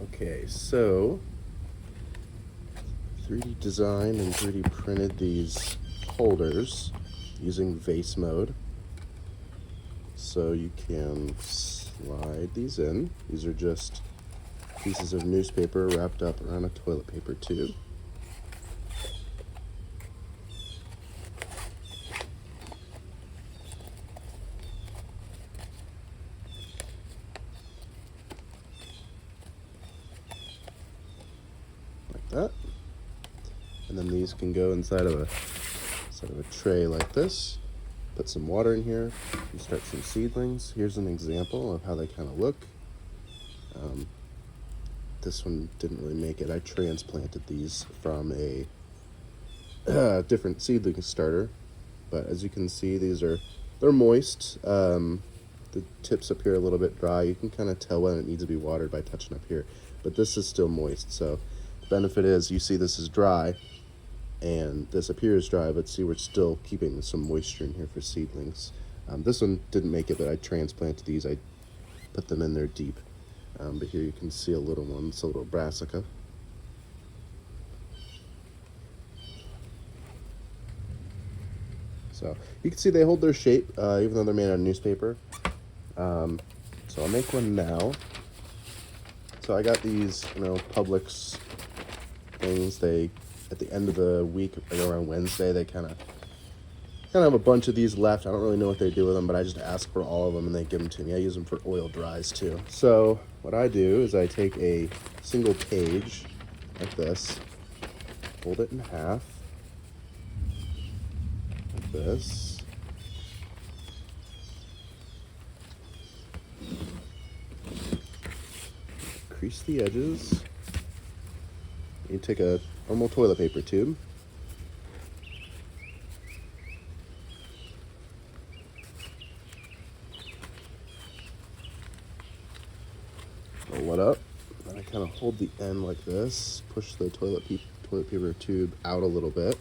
Okay, so 3D designed and 3D printed these holders using vase mode. So you can slide these in. These are just pieces of newspaper wrapped up around a toilet paper tube. Like that. And then these can go inside of a tray like this. Put some water in here and start some seedlings. Here's an example of how they kind of look. This one didn't really make it. I transplanted these from a different seedling starter, but as you can see, they're moist. The tips up here are a little bit dry. You can kind of tell when it needs to be watered by touching up here, but this is still moist. So the benefit is you see this is dry, and this appears dry, but see we're still keeping some moisture in here for seedlings. This one didn't make it, but I transplanted these. I put them in there deep. But here you can see a little one. It's a little brassica. So you can see they hold their shape, even though they're made out of newspaper. So I'll make one now. So I got these, Publix things. They, at the end of the week, around Wednesday, they kind of have a bunch of these left. I don't really know what they do with them, but I just ask for all of them and they give them to me. I use them for oil dries too. So what I do is I take a single page like this, fold it in half, like this. Crease the edges. You take a normal toilet paper tube. Roll it up. And I kind of hold the end like this. Push the toilet paper tube out a little bit.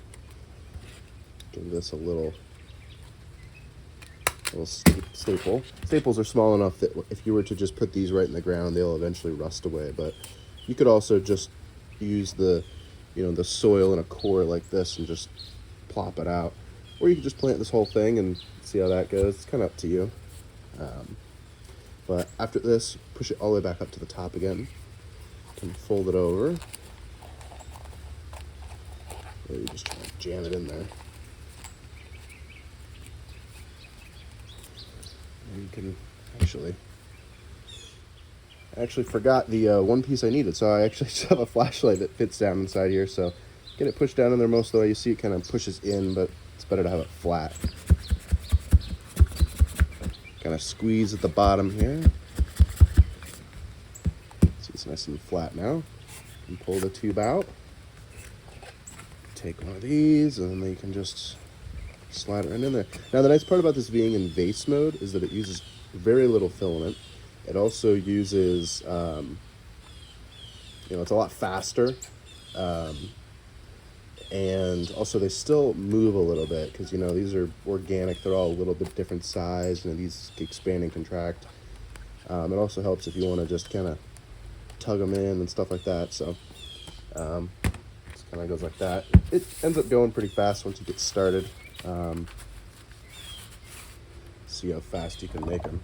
Give this a little staple. Staples are small enough that if you were to just put these right in the ground, they'll eventually rust away. But you could also just use the soil in a core like this and just plop it out. Or you could just plant this whole thing and see how that goes. It's kind of up to you. But after this, push it all the way back up to the top again. And fold it over. Or you just try to jam it in there. And you can I actually forgot the one piece I needed, so I actually just have a flashlight that fits down inside here, so get it pushed down in there most of the way. You see it kind of pushes in, but it's better to have it flat. Kind of squeeze at the bottom here. See, it's nice and flat now. You pull the tube out. Take one of these, and then you can just slide it right in there. Now, the nice part about this being in vase mode is that it uses very little filament. It also uses, it's a lot faster. And also they still move a little bit because, these are organic. They're all a little bit different size. These expand and contract. It also helps if you want to just kind of tug them in and stuff like that. So it kind of goes like that. It ends up going pretty fast once you get started. See how fast you can make them.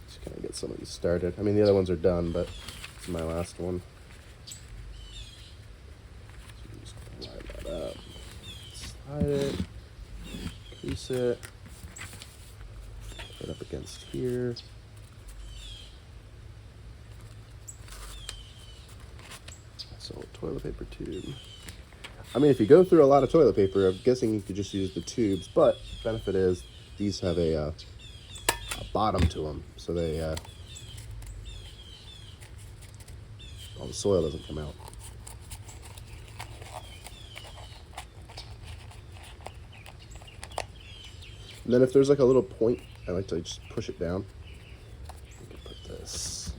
Just kind of get some of these started. I mean, the other ones are done, but it's my last one. So just line that up. Slide it. Crease it. Put it up against here. So toilet paper tube. I mean, if you go through a lot of toilet paper, I'm guessing you could just use the tubes, but the benefit is these have a bottom to them, so they all the soil doesn't come out. And then if there's like a little point, I like to just push it down. You can put this.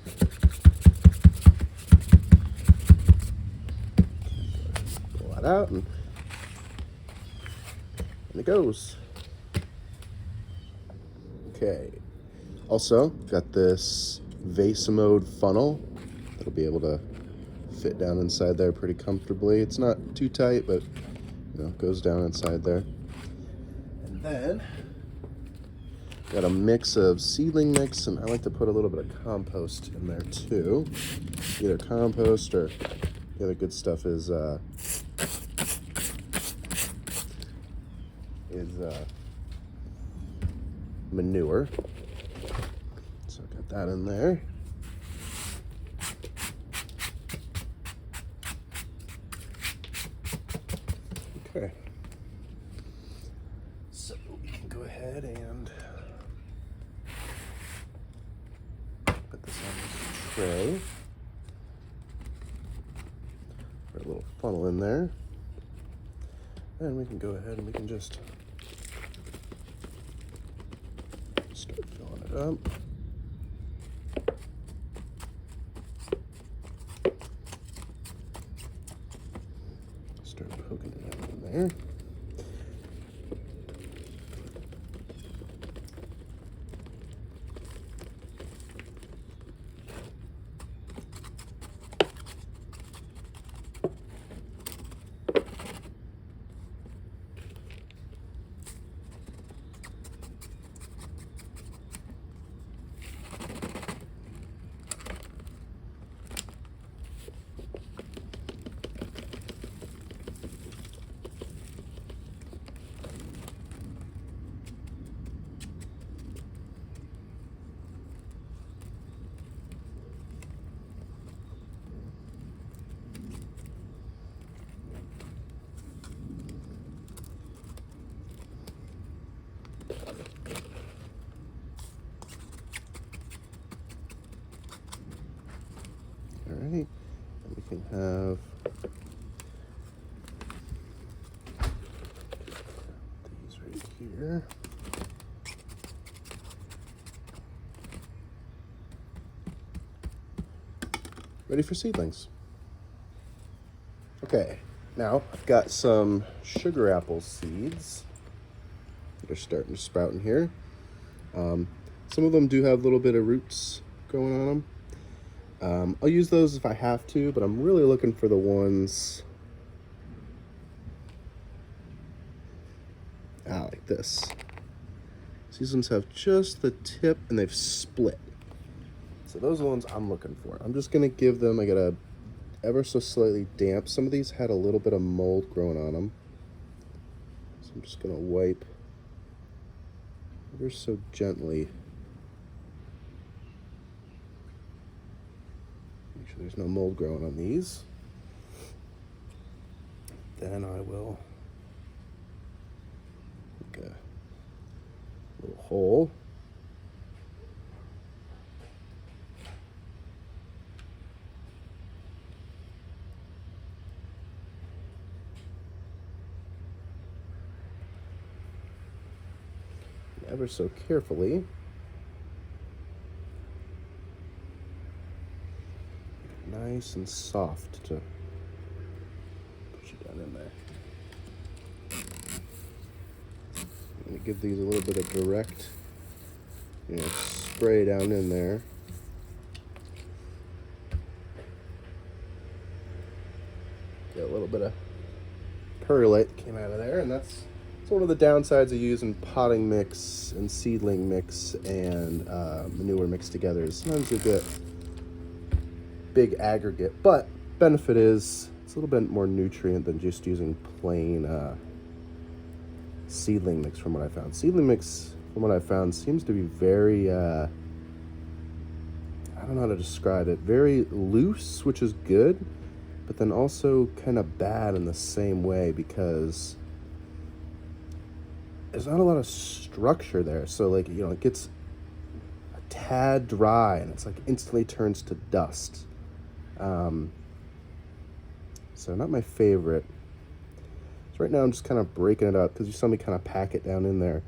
Pull that out, and it goes. Okay. Also, got this vase mode funnel that'll be able to fit down inside there pretty comfortably. It's not too tight, but you know, it goes down inside there. And then got a mix of seedling mix, and I like to put a little bit of compost in there too. Either compost or the other good stuff is manure. So I got that in there. Okay. So we can go ahead and put this on this tray. Put a little funnel in there. And we can go ahead and we can just start filling it up. Start poking it out in there. Alright, and we can have these right here. Ready for seedlings. Okay, now I've got some sugar apple seeds that are starting to sprout in here. Some of them do have a little bit of roots growing on them. I'll use those if I have to, but I'm really looking for the ones like this. These ones have just the tip and they've split. So those are the ones I'm looking for. I'm just gonna give them, I got a ever so slightly damp. Some of these had a little bit of mold growing on them. So I'm just gonna wipe ever so gently. Make sure there's no mold growing on these. Then I will make a little hole. Ever so carefully. Nice and soft to push it down in there. I'm going to give these a little bit of direct, spray down in there. Get a little bit of perlite that came out of there, and that's one of the downsides of using potting mix and seedling mix and manure mixed together is sometimes you get big aggregate, but benefit is it's a little bit more nutrient than just using plain seedling mix from what I found. Seedling mix, from what I found, seems to be very, I don't know how to describe it, very loose, which is good, but then also kind of bad in the same way because there's not a lot of structure there. So like, it gets a tad dry and it's like instantly turns to dust. So not my favorite. So right now I'm just kind of breaking it up because you saw me kind of pack it down in there.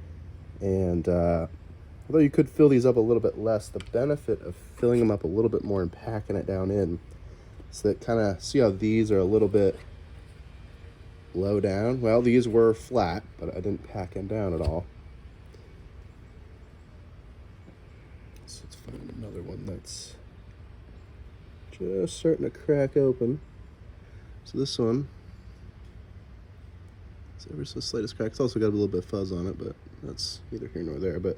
And although you could fill these up a little bit less, the benefit of filling them up a little bit more and packing it down in, so that kind of, see how these are a little bit low down? Well, these were flat, but I didn't pack them down at all. So let's find another one that it's just starting to crack open. So this one, it's ever so slightest crack. It's also got a little bit of fuzz on it, but that's neither here nor there. But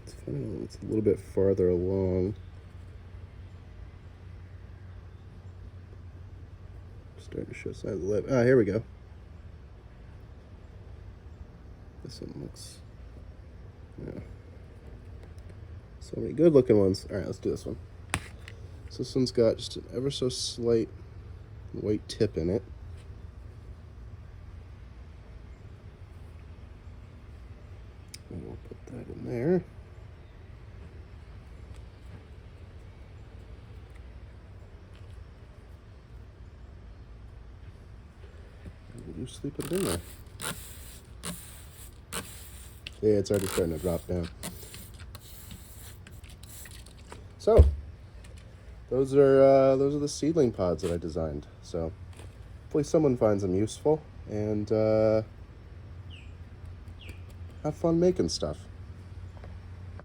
it's funny, it's a little bit farther along. Starting to show signs of life. Ah, here we go. This one looks, yeah. So many good looking ones. All right, let's do this one. So this one's got just an ever so slight white tip in it. And we'll put that in there. And we'll loosely put it in there. Yeah, it's already starting to drop down. So, those are the seedling pods that I designed. So, hopefully someone finds them useful and have fun making stuff.